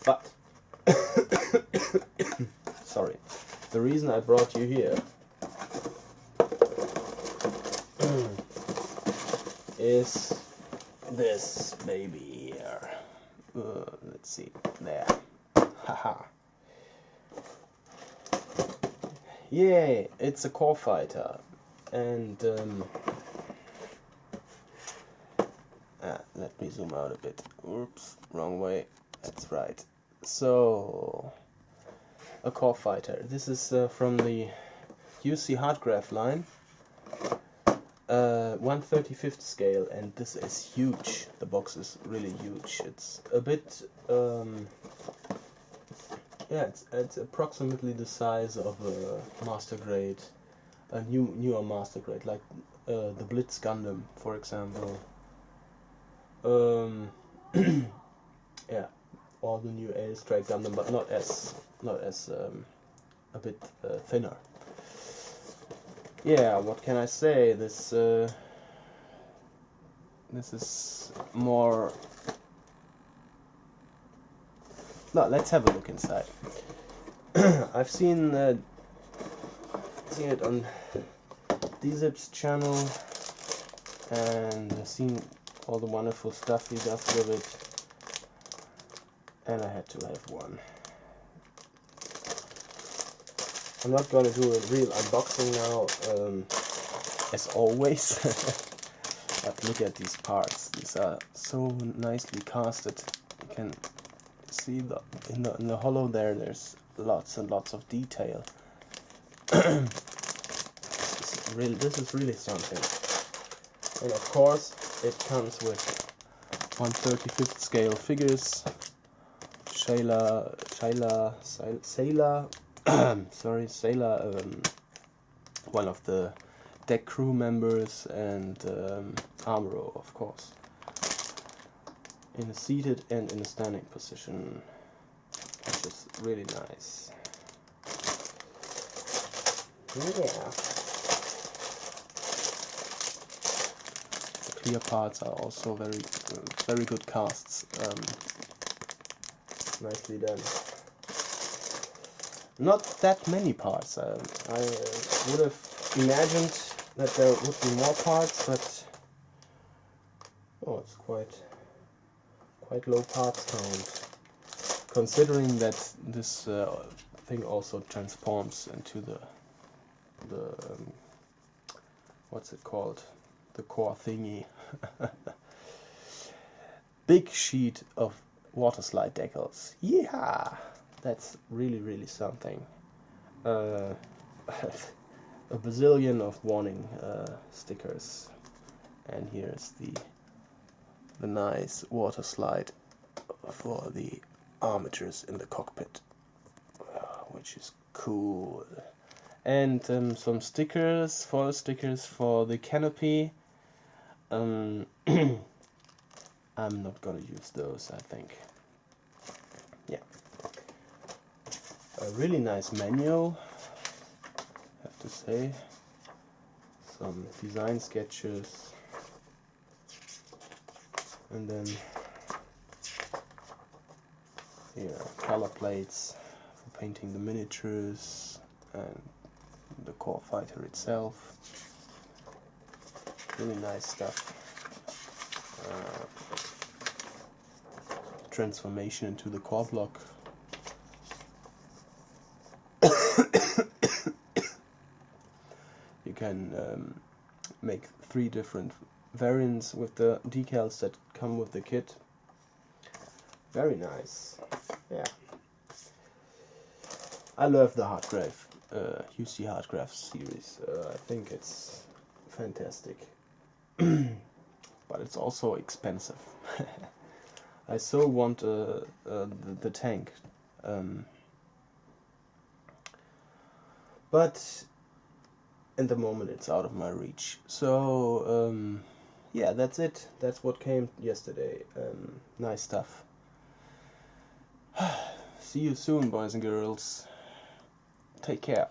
But sorry, the reason I brought you here is this baby here. Let's see, there. Haha. Yay! It's a core fighter, and let me zoom out a bit. Oops, wrong way. That's right. So, a core fighter. This is from the UC Hardgraph line. 1/35th scale, and this is huge. The box is really huge. It's a bit, yeah, it's approximately the size of a master grade, a newer master grade, like the Blitz Gundam, for example. Yeah, or the new Ale Strike Gundam, but not as a bit thinner. Yeah, what can I say? This is more. No, let's have a look inside. I've seen it on D-Zip's channel, and I've seen all the wonderful stuff he does with it, and I had to have one. I'm not going to do a real unboxing now, as always, but look at these parts. These are so nicely casted. You can see in the hollow there's lots and lots of detail. This is really something. And of course, it comes with 1/35th scale figures. Sailor, one of the deck crew members, and Amuro, of course, in a seated and in a standing position, which is really nice. Yeah. The clear parts are also very good casts. Nicely done. Not that many parts. I would have imagined that there would be more parts, but it's quite low parts count. Considering that this thing also transforms into the what's it called? The core thingy. Big sheet of water slide decals. Yeah, that's really something. A bazillion of warning stickers, and here's the nice water slide for the armatures in the cockpit, which is cool. And some stickers for the canopy. I'm not gonna use those, I think. Yeah. A really nice manual, I have to say. Some design sketches. And then here, color plates for painting the miniatures and the core fighter itself. Really nice stuff. Transformation into the core block. You can make 3 different variants with the decals that come with the kit. Very nice. Yeah. I love the Hardgraph, UC Hardgraph series. I think it's fantastic. But it's also expensive. I so want the tank, but in the moment it's out of my reach. So yeah, that's it. That's what came yesterday. Nice stuff. See you soon, boys and girls. Take care.